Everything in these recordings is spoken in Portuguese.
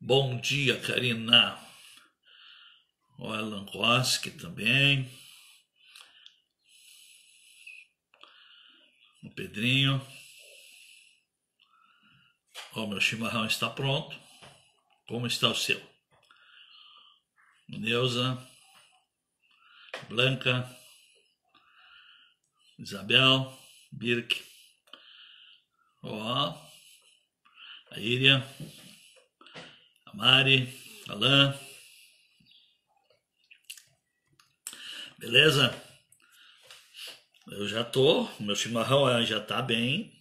Bom dia, Karina. O Alan Koski também. O Pedrinho. O meu chimarrão está pronto. Como está o seu? Neuza, Blanca, Isabel, Birk, a Íria, a Mari, Alain. Beleza? Eu já tô, meu chimarrão já tá bem.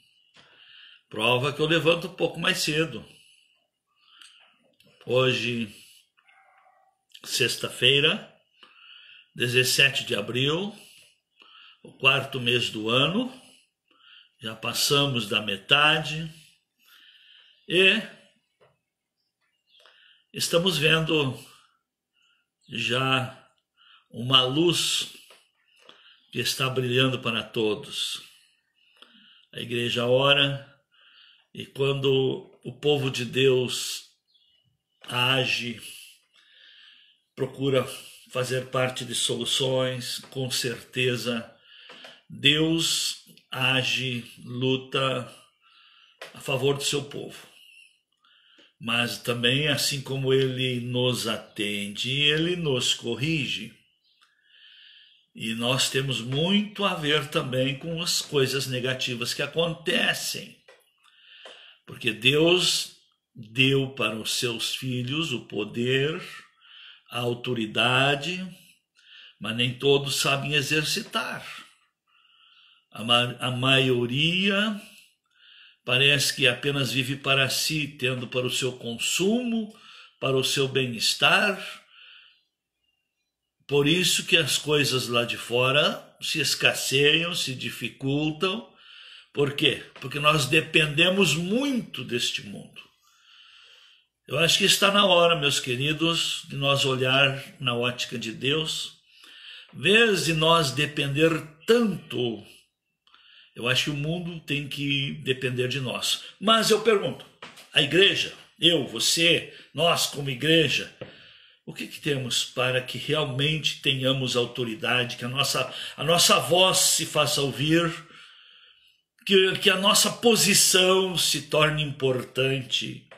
Prova que eu levanto um pouco mais cedo. Hoje, sexta-feira, 17 de abril, o quarto mês do ano. Já passamos da metade e estamos vendo já uma luz que está brilhando para todos. A igreja ora e quando o povo de Deus age, procura fazer parte de soluções, com certeza Deus age, luta a favor do seu povo. Mas também, assim como Ele nos atende, Ele nos corrige. E nós temos muito a ver também com as coisas negativas que acontecem. Porque Deus deu para os seus filhos o poder, a autoridade, mas nem todos sabem exercitar. A maioria parece que apenas vive para si, tendo para o seu consumo, para o seu bem-estar. Por isso que as coisas lá de fora se escasseiam, se dificultam. Por quê? Porque nós dependemos muito deste mundo. Eu acho que está na hora, meus queridos, de nós olhar na ótica de Deus. Em vez de nós depender tanto, eu acho que o mundo tem que depender de nós. Mas eu pergunto, a igreja, eu, você, nós como igreja, o que temos para que realmente tenhamos autoridade, que a nossa voz se faça ouvir, que a nossa posição se torne importante,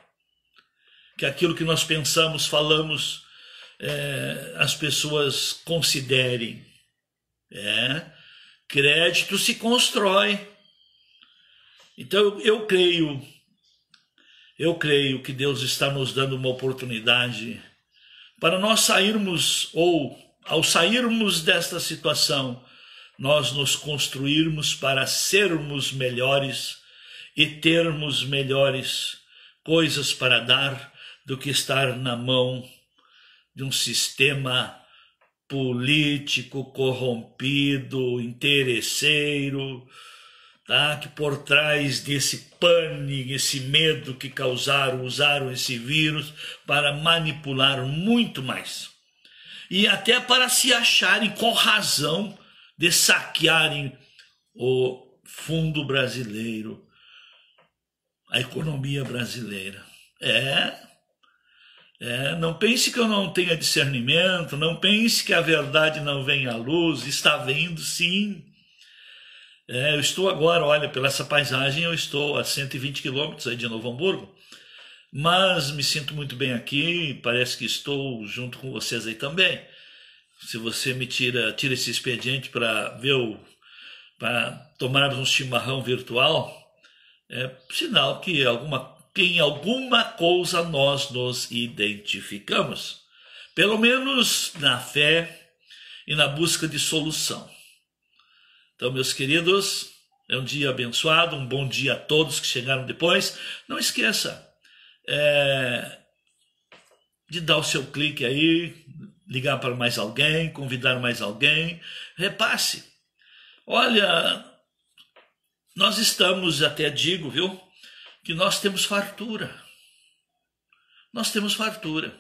que aquilo que nós pensamos, falamos, as pessoas considerem. Crédito se constrói. Então eu creio que Deus está nos dando uma oportunidade para nós sairmos, ou ao sairmos desta situação, nós nos construirmos para sermos melhores e termos melhores coisas para dar do que estar na mão de um sistema político corrompido, interesseiro, tá? Que por trás desse pânico, esse medo que usaram esse vírus para manipular muito mais. E até para se acharem com razão de saquearem o fundo brasileiro, a economia brasileira. Não pense que eu não tenha discernimento, não pense que a verdade não vem à luz, está vendo sim. Eu estou agora, olha, pela essa paisagem, eu estou a 120 quilômetros aí de Novo Hamburgo, mas me sinto muito bem aqui, parece que estou junto com vocês aí também. Se você me tira esse expediente para para tomarmos um chimarrão virtual, é sinal que em alguma coisa nós nos identificamos, pelo menos na fé e na busca de solução. Então, meus queridos, é um dia abençoado, um bom dia a todos que chegaram depois. Não esqueça de dar o seu clique aí, ligar para mais alguém, convidar mais alguém, repasse. Olha, nós estamos, até digo, viu, que nós temos fartura. Nós temos fartura.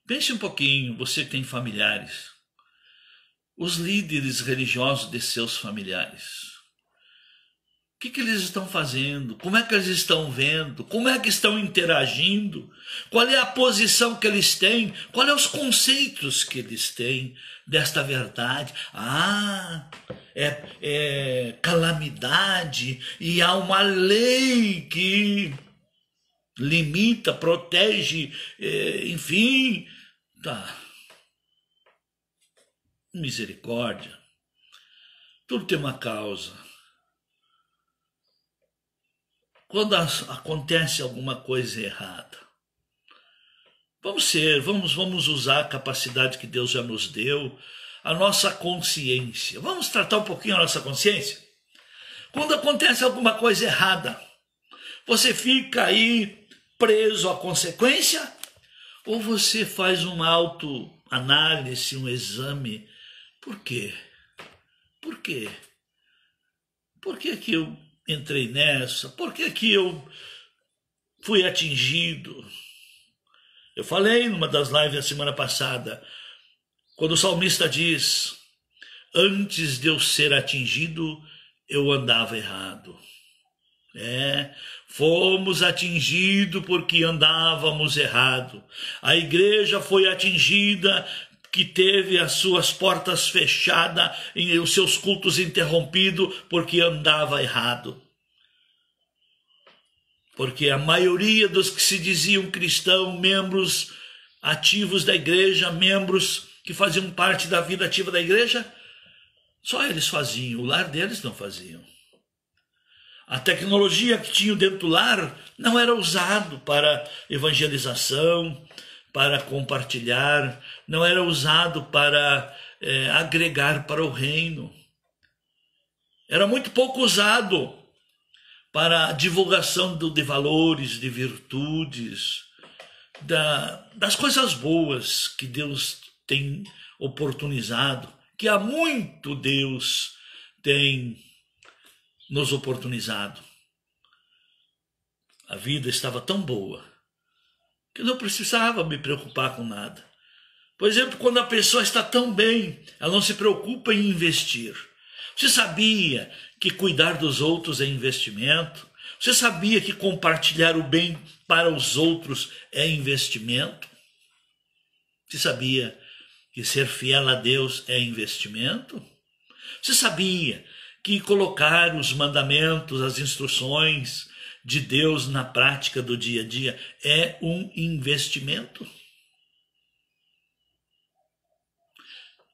Pense um pouquinho, você que tem familiares, os líderes religiosos de seus familiares. que eles estão fazendo? Como é que eles estão vendo? Como é que estão interagindo? Qual é a posição que eles têm? Quais são os conceitos que eles têm desta verdade? É calamidade e há uma lei que limita, protege, enfim. Tá. Misericórdia. Tudo tem uma causa. Quando acontece alguma coisa errada, vamos usar a capacidade que Deus já nos deu, a nossa consciência. Vamos tratar um pouquinho a nossa consciência? Quando acontece alguma coisa errada, você fica aí preso à consequência? Ou você faz uma autoanálise, um exame? Por quê? Por quê? Por que que eu entrei nessa? Por que que eu fui atingido? Eu falei numa das lives da semana passada, quando o salmista diz, antes de eu ser atingido, eu andava errado. Fomos atingidos porque andávamos errado. A igreja foi atingida, que teve as suas portas fechadas e os seus cultos interrompidos porque andava errado. Porque a maioria dos que se diziam cristãos, membros ativos da igreja, membros que faziam parte da vida ativa da igreja, só eles faziam, o lar deles não faziam. A tecnologia que tinham dentro do lar não era usado para evangelização, para compartilhar, não era usado para agregar para o reino. Era muito pouco usado para a divulgação de valores, de virtudes, das coisas boas que Deus tem oportunizado, que há muito Deus tem nos oportunizado. A vida estava tão boa que eu não precisava me preocupar com nada. Por exemplo, quando a pessoa está tão bem, ela não se preocupa em investir. Você sabia que cuidar dos outros é investimento? Você sabia que compartilhar o bem para os outros é investimento? Você sabia que ser fiel a Deus é investimento? Você sabia que colocar os mandamentos, as instruções de Deus na prática do dia a dia é um investimento?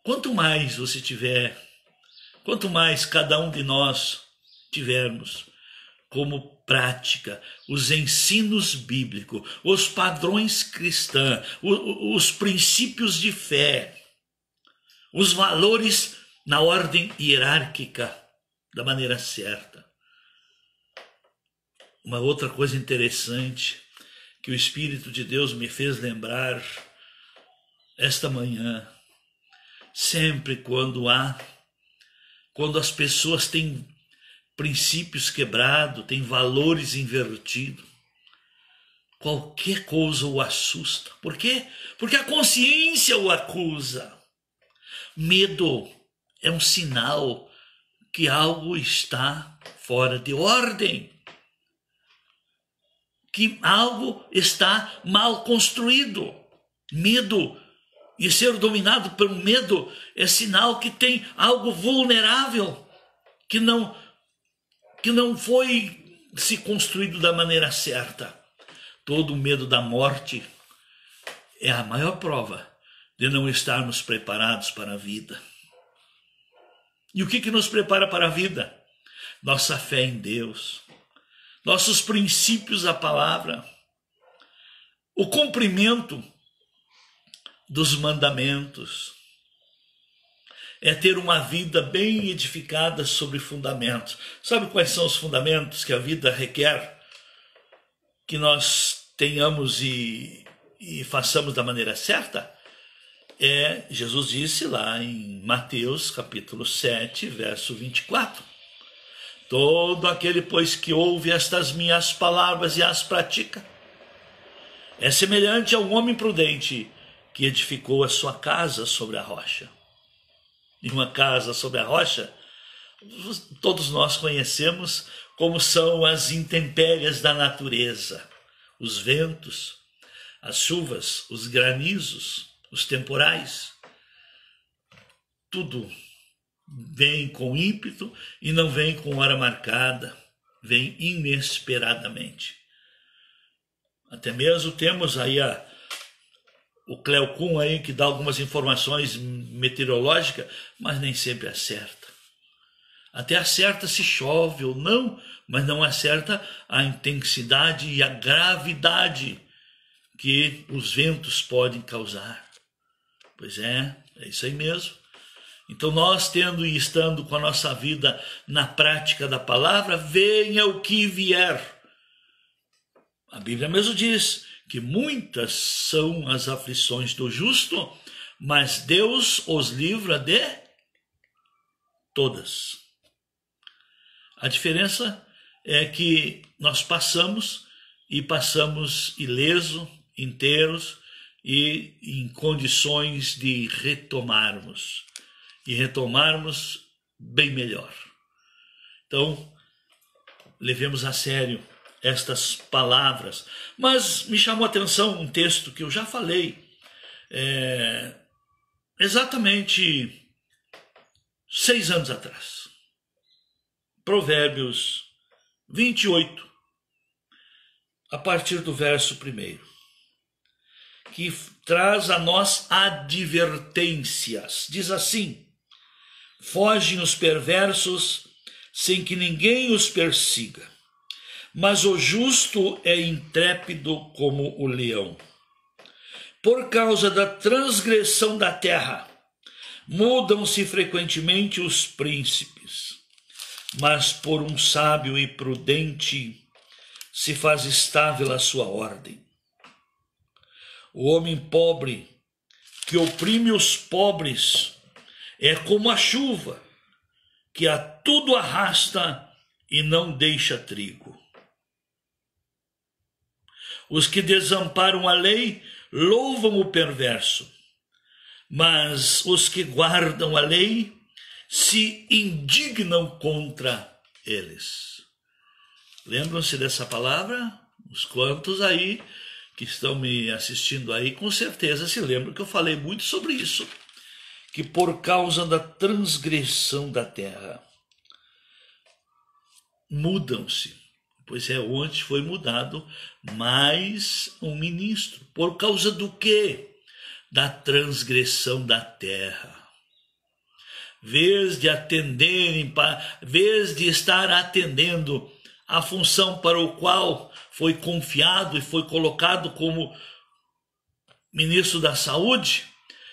Quanto mais você tiver, quanto mais cada um de nós tivermos como prática os ensinos bíblicos, os padrões cristãos, os princípios de fé, os valores na ordem hierárquica, da maneira certa. Uma outra coisa interessante que o Espírito de Deus me fez lembrar esta manhã, sempre quando as pessoas têm princípios quebrados, têm valores invertidos, qualquer coisa o assusta. Por quê? Porque a consciência o acusa. Medo é um sinal que algo está fora de ordem, que algo está mal construído. Medo e ser dominado pelo medo é sinal que tem algo vulnerável, que não foi se construído da maneira certa. Todo o medo da morte é a maior prova de não estarmos preparados para a vida. E o que nos prepara para a vida? Nossa fé em Deus, nossos princípios da palavra, o cumprimento dos mandamentos, é ter uma vida bem edificada sobre fundamentos. Sabe quais são os fundamentos que a vida requer que nós tenhamos e façamos da maneira certa? Jesus disse lá em Mateus capítulo 7, verso 24. Todo aquele, pois, que ouve estas minhas palavras e as pratica, é semelhante a um homem prudente que edificou a sua casa sobre a rocha. E uma casa sobre a rocha todos nós conhecemos como são as intempéries da natureza, os ventos, as chuvas, os granizos, os temporais. Tudo vem com ímpeto e não vem com hora marcada, vem inesperadamente. Até mesmo temos aí o Cleocum aí que dá algumas informações meteorológicas, mas nem sempre acerta. Até acerta se chove ou não, mas não acerta a intensidade e a gravidade que os ventos podem causar. Pois é isso aí mesmo. Então nós tendo e estando com a nossa vida na prática da palavra, venha o que vier. A Bíblia mesmo diz que muitas são as aflições do justo, mas Deus os livra de todas. A diferença é que nós passamos ileso, inteiros e em condições de retomarmos. E retomarmos bem melhor. Então, levemos a sério estas palavras. Mas me chamou a atenção um texto que eu já falei, exatamente 6 anos atrás. Provérbios 28, a partir do verso 1, que traz a nós advertências. Diz assim: fogem os perversos sem que ninguém os persiga, mas o justo é intrépido como o leão. Por causa da transgressão da terra, mudam-se frequentemente os príncipes, mas por um sábio e prudente se faz estável a sua ordem. O homem pobre que oprime os pobres é como a chuva, que a tudo arrasta e não deixa trigo. Os que desamparam a lei louvam o perverso, mas os que guardam a lei se indignam contra eles. Lembram-se dessa palavra? Os quantos aí que estão me assistindo aí, com certeza se lembram que eu falei muito sobre isso, que por causa da transgressão da terra, mudam-se. Pois é, ontem foi mudado mais um ministro. Por causa do quê? Da transgressão da terra. Vez de estar atendendo a função para o qual foi confiado e foi colocado como ministro da Saúde,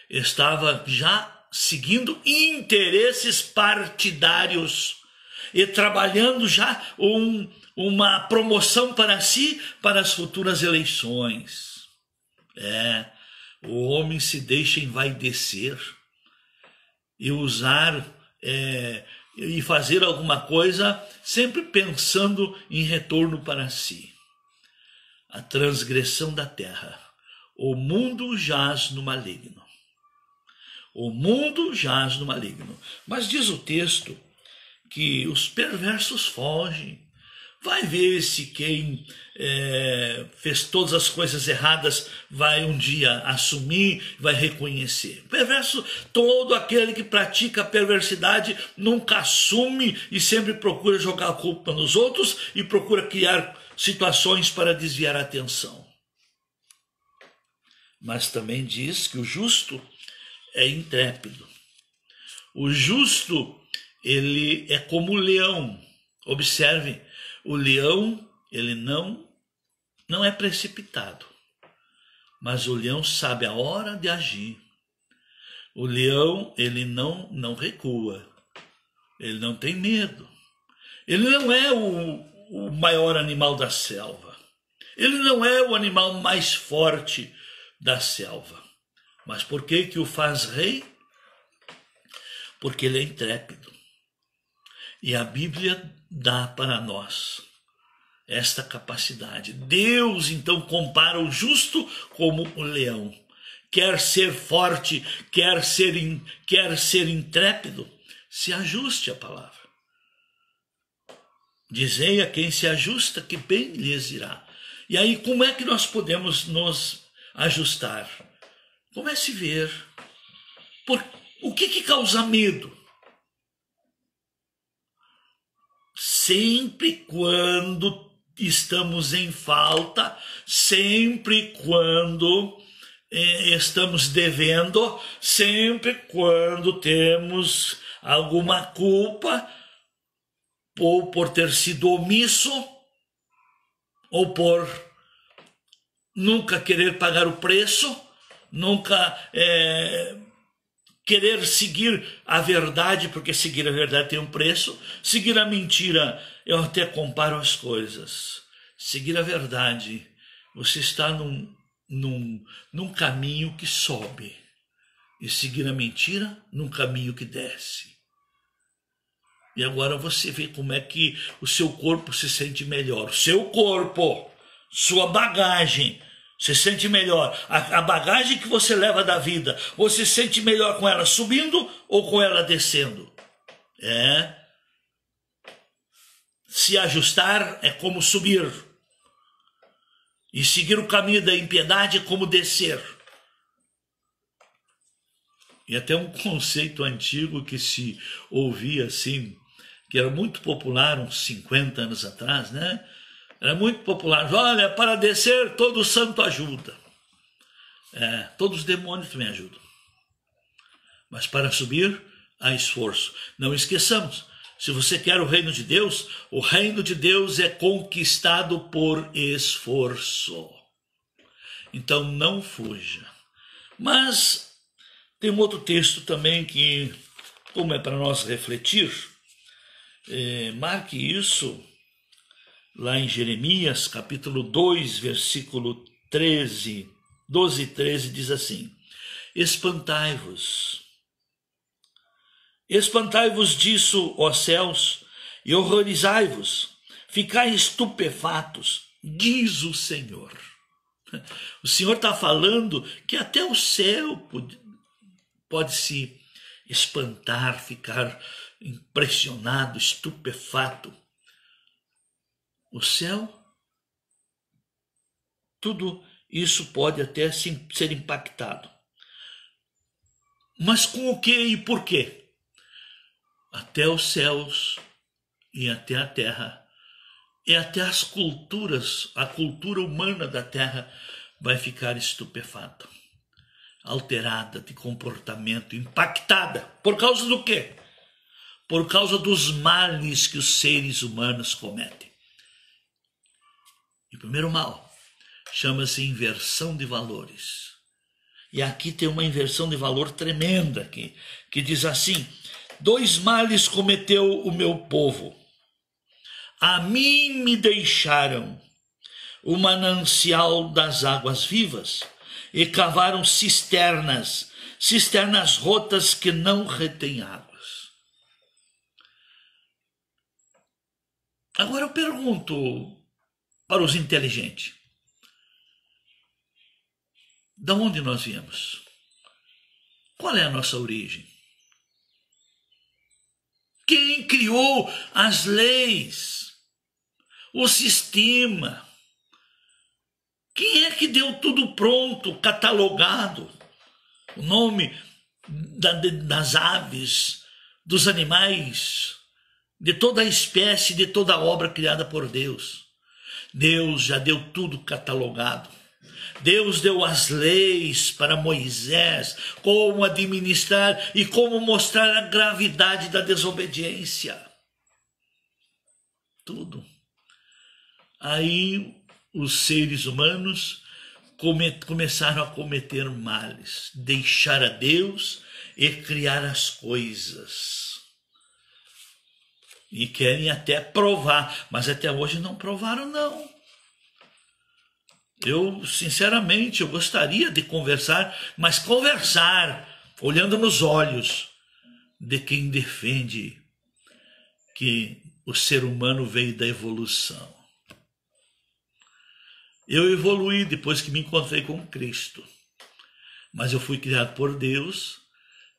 estava já seguindo interesses partidários e trabalhando já uma promoção para si, para as futuras eleições. O homem se deixa envaidecer e usar e fazer alguma coisa sempre pensando em retorno para si. A transgressão da terra. O mundo jaz no maligno. O mundo jaz no maligno. Mas diz o texto que os perversos fogem. Vai ver se quem fez todas as coisas erradas vai um dia assumir, vai reconhecer. O perverso, todo aquele que pratica a perversidade, nunca assume e sempre procura jogar a culpa nos outros e procura criar situações para desviar a atenção. Mas também diz que o justo é intrépido. O justo, ele é como o leão. Observe, o leão, ele não é precipitado, mas o leão sabe a hora de agir. O leão, ele não recua, ele não tem medo. Ele não é o maior animal da selva. Ele não é o animal mais forte da selva. Mas por que o faz rei? Porque ele é intrépido. E a Bíblia dá para nós esta capacidade. Deus, então, compara o justo como o leão. Quer ser forte, quer ser intrépido, se ajuste à palavra. Dizei a quem se ajusta que bem lhes irá. E aí, como é que nós podemos nos ajustar? Comece a ver. O que causa medo? Sempre quando estamos em falta, sempre quando estamos devendo, sempre quando temos alguma culpa, ou por ter sido omisso, ou por nunca querer pagar o preço, nunca querer seguir a verdade, porque seguir a verdade tem um preço. Seguir a mentira, eu até comparo as coisas. Seguir a verdade, você está num caminho que sobe. E seguir a mentira, num caminho que desce. E agora você vê como é que o seu corpo se sente melhor. O seu corpo, sua bagagem, se sente melhor. A bagagem que você leva da vida, você se sente melhor com ela subindo ou com ela descendo? Se ajustar é como subir. E seguir o caminho da impiedade é como descer. E até um conceito antigo que se ouvia assim, que era muito popular uns 50 anos atrás, né? Era muito popular. Olha, para descer todo santo ajuda. Todos os demônios também ajudam. Mas para subir, há esforço. Não esqueçamos, se você quer o reino de Deus é conquistado por esforço. Então não fuja. Mas tem um outro texto também que, como é para nós refletir, marque isso lá em Jeremias, capítulo 2, versículo 13, 12 e 13, diz assim: espantai-vos disso, ó céus, e horrorizai-vos, ficai estupefatos, diz o Senhor. O Senhor está falando que até o céu pode se espantar, ficar impressionado, estupefato. O céu, tudo isso pode até ser impactado. Mas com o que e por quê? Até os céus e até a terra, e até as culturas, a cultura humana da terra vai ficar estupefata, alterada de comportamento, impactada. Por causa do quê? Por causa dos males que os seres humanos cometem. E o primeiro mal chama-se inversão de valores. E aqui tem uma inversão de valor tremenda que diz assim: 2 males cometeu o meu povo. A mim me deixaram o manancial das águas vivas e cavaram cisternas rotas que não retêm águas. Agora eu pergunto para os inteligentes: de onde nós viemos? Qual é a nossa origem? Quem criou as leis, o sistema? Quem é que deu tudo pronto, catalogado? O nome das aves, dos animais, de toda a espécie, de toda a obra criada por Deus. Deus já deu tudo catalogado. Deus deu as leis para Moisés, como administrar e como mostrar a gravidade da desobediência. Tudo. Aí os seres humanos começaram a cometer males, deixar a Deus e criar as coisas. E querem até provar, mas até hoje não provaram, não. Eu, sinceramente, eu gostaria de conversar, mas conversar olhando nos olhos de quem defende que o ser humano veio da evolução. Eu evoluí depois que me encontrei com Cristo, mas eu fui criado por Deus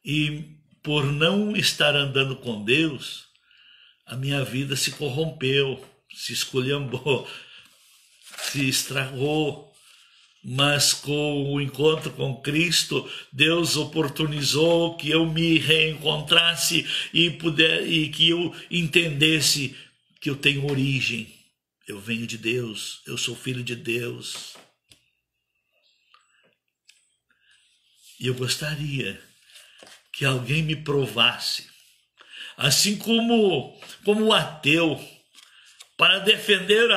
e por não estar andando com Deus, a minha vida se corrompeu, se esculhambou, se estragou. Mas com o encontro com Cristo, Deus oportunizou que eu me reencontrasse e que eu entendesse que eu tenho origem. Eu venho de Deus, eu sou filho de Deus. E eu gostaria que alguém me provasse, assim como o ateu, para defender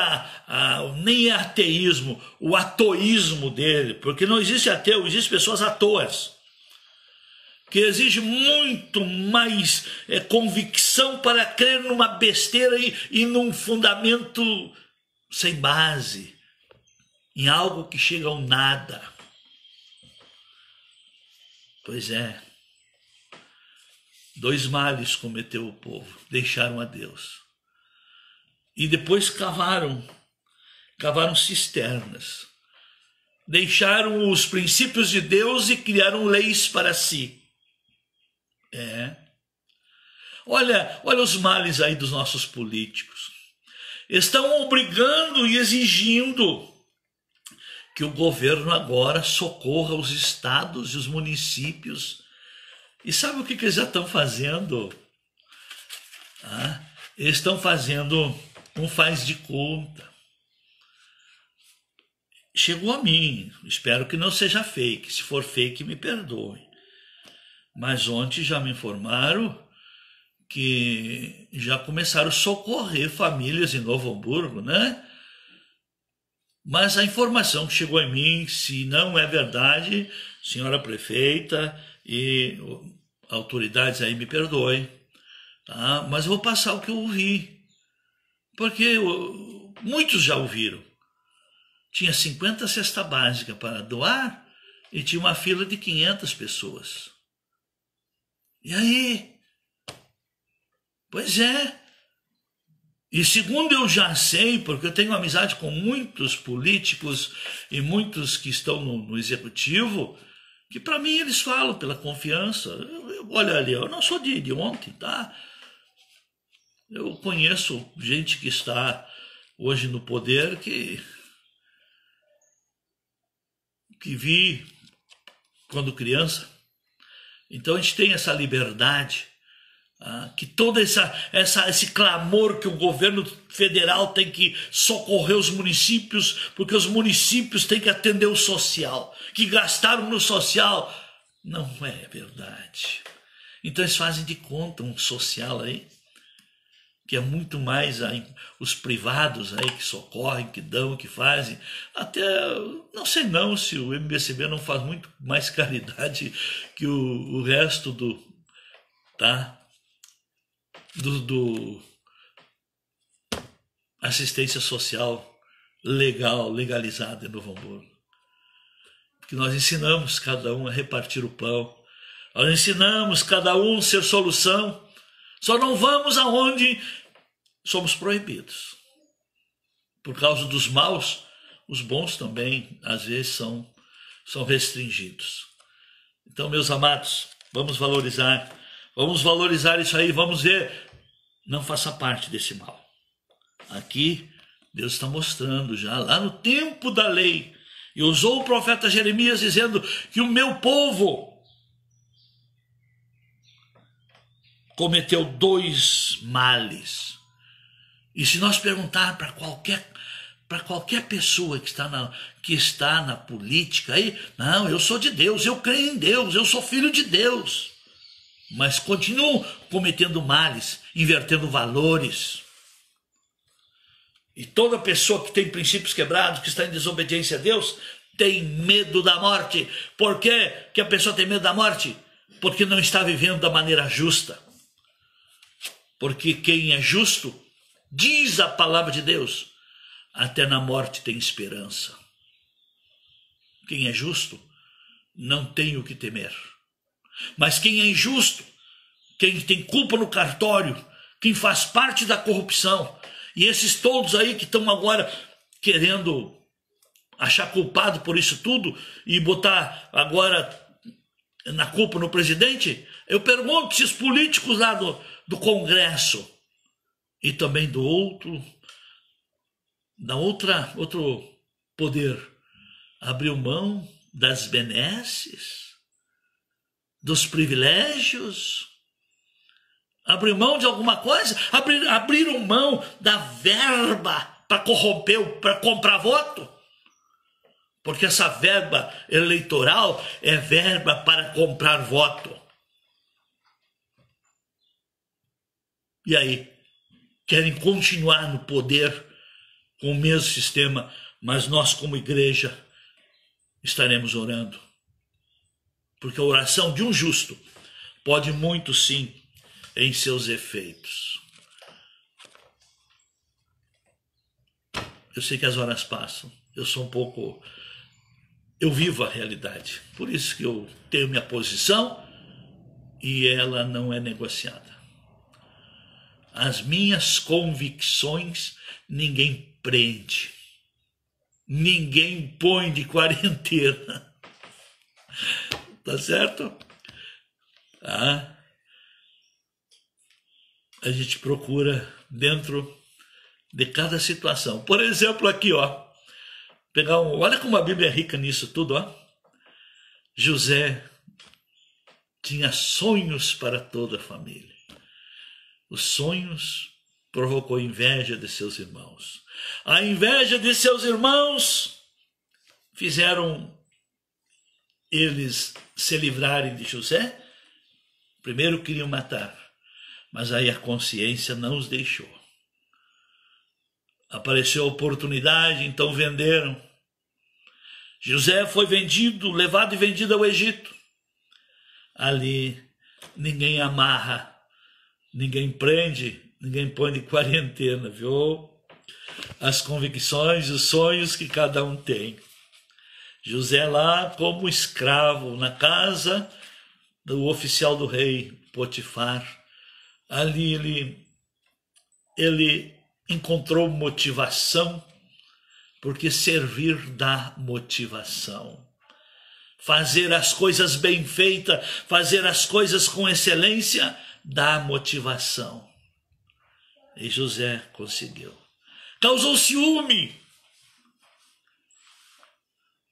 nem ateísmo, o atoísmo dele, porque não existe ateu, existem pessoas atoas, que exige muito mais convicção para crer numa besteira e num fundamento sem base, em algo que chega ao nada. Pois é, 2 males cometeu o povo, deixaram a Deus. E depois cavaram cisternas. Deixaram os princípios de Deus e criaram leis para si. Olha os males aí dos nossos políticos. Estão obrigando e exigindo que o governo agora socorra os estados e os municípios. E sabe o que eles já estão fazendo? Eles estão fazendo um faz de conta. Chegou a mim, espero que não seja fake. Se for fake, me perdoe. Mas ontem já me informaram que já começaram a socorrer famílias em Novo Hamburgo, né? Mas a informação que chegou em mim, se não é verdade, senhora prefeita e autoridades aí me perdoem, tá? Mas eu vou passar o que eu ouvi, porque muitos já ouviram. Tinha 50 cesta básica para doar e tinha uma fila de 500 pessoas. E aí? Pois é. E segundo eu já sei, porque eu tenho amizade com muitos políticos e muitos que estão no executivo, que para mim eles falam pela confiança. Olha ali, eu não sou de ontem, tá? Eu conheço gente que está hoje no poder que vi quando criança. Então a gente tem essa liberdade. Que todo esse clamor que o governo federal tem que socorrer os municípios, porque os municípios têm que atender o social, que gastaram no social, não é verdade. Então eles fazem de conta um social aí, que é muito mais aí, os privados aí que socorrem, que dão, que fazem. Até, não sei não se o MBCB não faz muito mais caridade que o resto do assistência social legalizada em Novo Hamburgo. Porque nós ensinamos cada um a repartir o pão, nós ensinamos cada um a ser solução, só não vamos aonde somos proibidos. Por causa dos maus, os bons também, às vezes, são restringidos. Então, meus amados, vamos valorizar isso aí, vamos ver, não faça parte desse mal. Aqui, Deus está mostrando já, lá no tempo da lei, e usou o profeta Jeremias dizendo que o meu povo cometeu 2 males. E se nós perguntar para qualquer pessoa que está na política aí, não, eu sou de Deus, eu creio em Deus, eu sou filho de Deus. Mas continuam cometendo males, invertendo valores. E toda pessoa que tem princípios quebrados, que está em desobediência a Deus, tem medo da morte. Por que a pessoa tem medo da morte? Porque não está vivendo da maneira justa. Porque quem é justo, diz a palavra de Deus, até na morte tem esperança. Quem é justo, não tem o que temer. Mas quem é injusto, quem tem culpa no cartório, quem faz parte da corrupção, e esses todos aí que estão agora querendo achar culpado por isso tudo e botar agora na culpa no presidente, eu pergunto se os políticos lá do Congresso e também do outro poder, abriu mão das benesses, dos privilégios, abriu mão de alguma coisa, abriram mão da verba para corromper, para comprar voto, porque essa verba eleitoral é verba para comprar voto. E aí, querem continuar no poder com o mesmo sistema, mas nós como igreja estaremos orando. Porque a oração de um justo pode muito sim em seus efeitos. Eu sei que as horas passam, eu vivo a realidade, por isso que eu tenho minha posição e ela não é negociada. As minhas convicções ninguém prende, ninguém põe de quarentena, tá certo? A gente procura dentro de cada situação. Por exemplo, aqui, ó, olha como a Bíblia é rica nisso tudo, ó. José tinha sonhos para toda a família. Os sonhos provocou inveja de seus irmãos. A inveja de seus irmãos fizeram eles se livrarem de José. Primeiro queriam matar, mas aí a consciência não os deixou. Apareceu a oportunidade, então venderam. José foi vendido, levado e vendido ao Egito. Ali ninguém amarra, ninguém prende, ninguém põe de quarentena, viu? As convicções, os sonhos que cada um tem. José lá como escravo na casa do oficial do rei Potifar. Ali ele encontrou motivação, porque servir dá motivação. Fazer as coisas bem feitas, fazer as coisas com excelência, dá motivação. E José conseguiu. Causou ciúme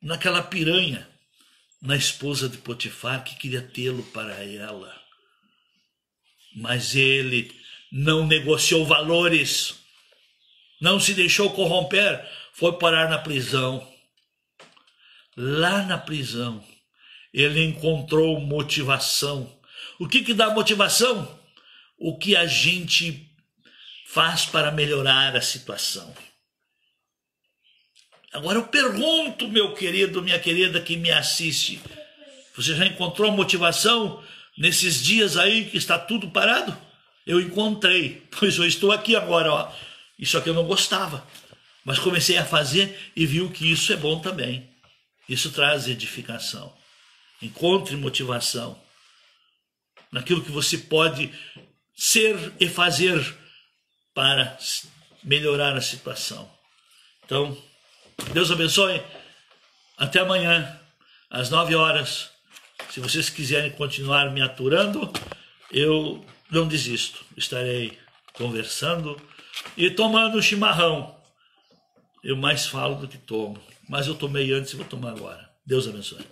naquela piranha, na esposa de Potifar, que queria tê-lo para ela. Mas ele não negociou valores, não se deixou corromper, foi parar na prisão. Lá na prisão, ele encontrou motivação. O que dá motivação? O que a gente faz para melhorar a situação. Agora eu pergunto, meu querido, minha querida que me assiste, você já encontrou motivação nesses dias aí que está tudo parado? Eu encontrei, pois eu estou aqui agora, ó. Isso aqui eu não gostava, mas comecei a fazer e vi que isso é bom também. Isso traz edificação. Encontre motivação naquilo que você pode ser e fazer para melhorar a situação. Então, Deus abençoe. Até amanhã, às 9 horas. Se vocês quiserem continuar me aturando, eu não desisto. Estarei conversando e tomando chimarrão. Eu mais falo do que tomo. Mas eu tomei antes e vou tomar agora. Deus abençoe.